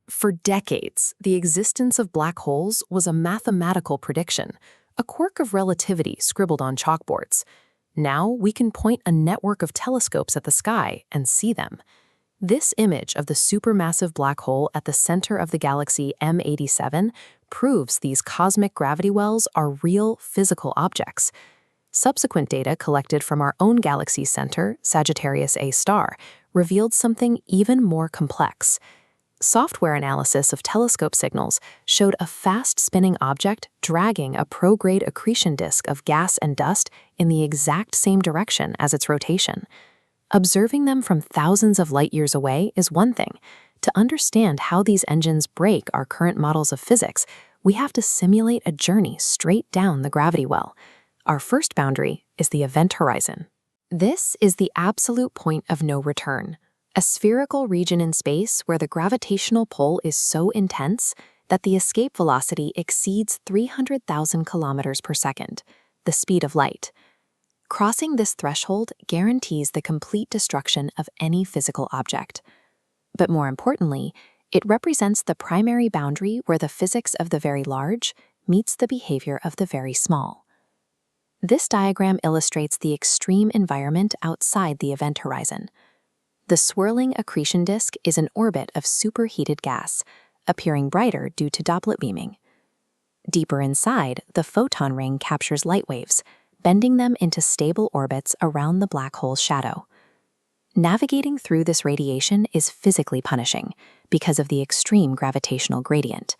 For decades, the existence of black holes was a mathematical prediction, a quirk of relativity scribbled on chalkboards. Now we can point a network of telescopes at the sky and see them. This image of the supermassive black hole at the center of the galaxy M87 proves these cosmic gravity wells are real physical objects. Subsequent data collected from our own galaxy's center, Sagittarius A star, revealed something even more complex. Software analysis of telescope signals showed a fast-spinning object dragging a prograde accretion disk of gas and dust in the exact same direction as its rotation. Observing them from thousands of light years away is one thing. To understand how these engines break our current models of physics, we have to simulate a journey straight down the gravity well. Our first boundary is the event horizon. This is the absolute point of no return, a spherical region in space where the gravitational pull is so intense that the escape velocity exceeds 300,000 kilometers per second, the speed of light. Crossing this threshold guarantees the complete destruction of any physical object. But more importantly, it represents the primary boundary where the physics of the very large meets the behavior of the very small. This diagram illustrates the extreme environment outside the event horizon. The swirling accretion disk is an orbit of superheated gas, appearing brighter due to Doppler beaming. Deeper inside, the photon ring captures light waves, bending them into stable orbits around the black hole's shadow. Navigating through this radiation is physically punishing because of the extreme gravitational gradient.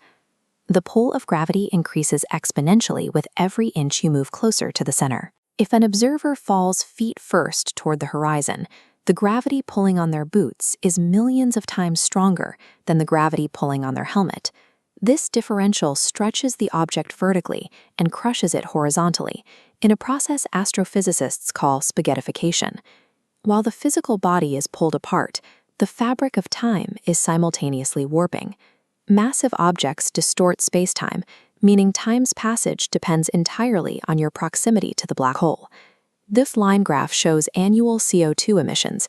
The pull of gravity increases exponentially with every inch you move closer to the center. If an observer falls feet first toward the horizon, the gravity pulling on their boots is millions of times stronger than the gravity pulling on their helmet. This differential stretches the object vertically and crushes it horizontally, in a process astrophysicists call spaghettification. While the physical body is pulled apart, the fabric of time is simultaneously warping. Massive objects distort spacetime, meaning time's passage depends entirely on your proximity to the black hole. This line graph shows annual CO2 emissions.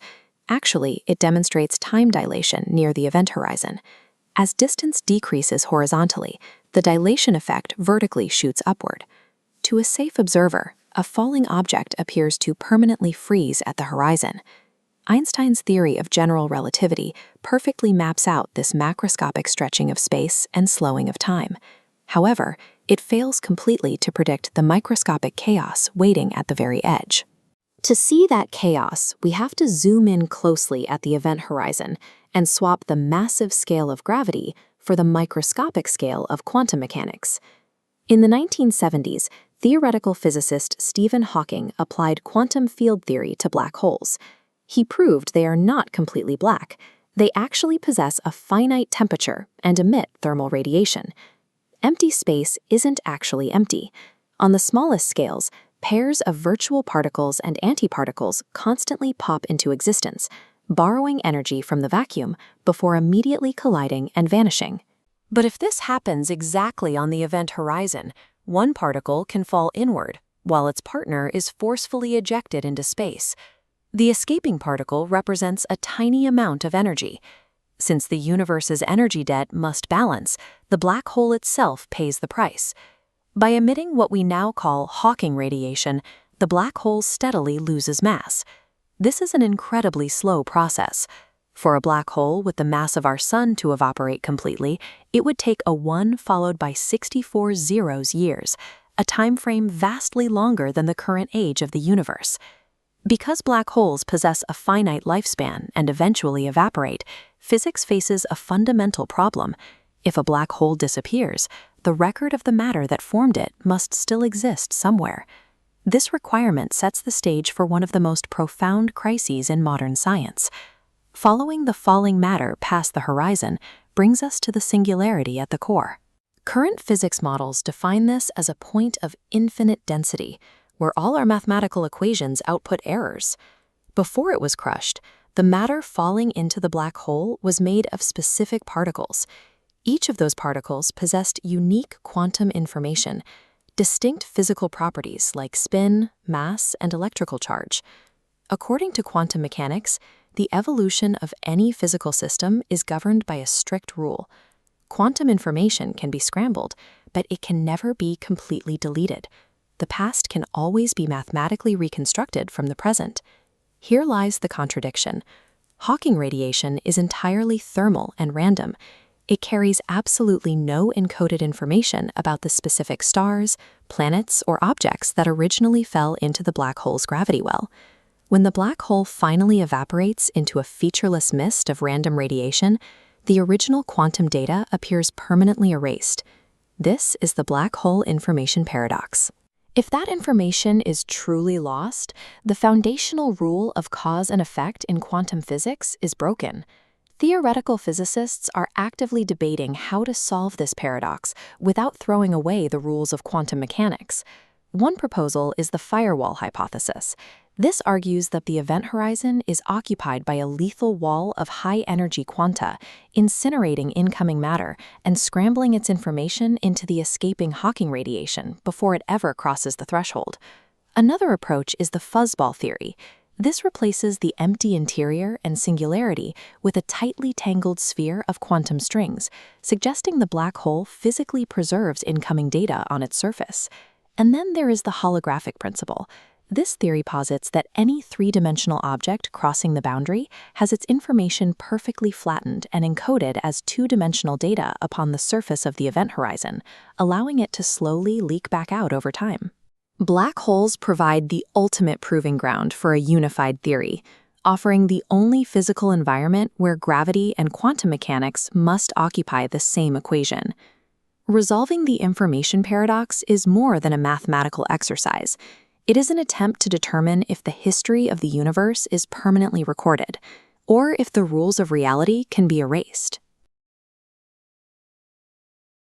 Actually, it demonstrates time dilation near the event horizon. As distance decreases horizontally, the dilation effect vertically shoots upward. To a safe observer, a falling object appears to permanently freeze at the horizon. Einstein's theory of general relativity perfectly maps out this macroscopic stretching of space and slowing of time. However, it fails completely to predict the microscopic chaos waiting at the very edge. To see that chaos, we have to zoom in closely at the event horizon and swap the massive scale of gravity for the microscopic scale of quantum mechanics. In the 1970s, theoretical physicist Stephen Hawking applied quantum field theory to black holes. He proved they are not completely black. They actually possess a finite temperature and emit thermal radiation. Empty space isn't actually empty. On the smallest scales, pairs of virtual particles and antiparticles constantly pop into existence, borrowing energy from the vacuum before immediately colliding and vanishing. But if this happens exactly on the event horizon, one particle can fall inward, while its partner is forcefully ejected into space. The escaping particle represents a tiny amount of energy. Since the universe's energy debt must balance, the black hole itself pays the price. By emitting what we now call Hawking radiation, the black hole steadily loses mass. This is an incredibly slow process. For a black hole with the mass of our Sun to evaporate completely, it would take a 1 followed by 64 zeros years, a time frame vastly longer than the current age of the universe. Because black holes possess a finite lifespan and eventually evaporate, physics faces a fundamental problem. If a black hole disappears, the record of the matter that formed it must still exist somewhere. This requirement sets the stage for one of the most profound crises in modern science. Following the falling matter past the horizon brings us to the singularity at the core. Current physics models define this as a point of infinite density, where all our mathematical equations output errors. Before it was crushed, the matter falling into the black hole was made of specific particles. Each of those particles possessed unique quantum information, distinct physical properties like spin, mass, and electrical charge. According to quantum mechanics, the evolution of any physical system is governed by a strict rule. Quantum information can be scrambled, but it can never be completely deleted. The past can always be mathematically reconstructed from the present. Here lies the contradiction. Hawking radiation is entirely thermal and random. It carries absolutely no encoded information about the specific stars, planets, or objects that originally fell into the black hole's gravity well. When the black hole finally evaporates into a featureless mist of random radiation, the original quantum data appears permanently erased. This is the black hole information paradox. If that information is truly lost, the foundational rule of cause and effect in quantum physics is broken. Theoretical physicists are actively debating how to solve this paradox without throwing away the rules of quantum mechanics. One proposal is the firewall hypothesis. This argues that the event horizon is occupied by a lethal wall of high-energy quanta, incinerating incoming matter and scrambling its information into the escaping Hawking radiation before it ever crosses the threshold. Another approach is the fuzzball theory. This replaces the empty interior and singularity with a tightly tangled sphere of quantum strings, suggesting the black hole physically preserves incoming data on its surface. And then there is the holographic principle. This theory posits that any three-dimensional object crossing the boundary has its information perfectly flattened and encoded as two-dimensional data upon the surface of the event horizon, allowing it to slowly leak back out over time. Black holes provide the ultimate proving ground for a unified theory, offering the only physical environment where gravity and quantum mechanics must occupy the same equation. Resolving the information paradox is more than a mathematical exercise. It is an attempt to determine if the history of the universe is permanently recorded, or if the rules of reality can be erased.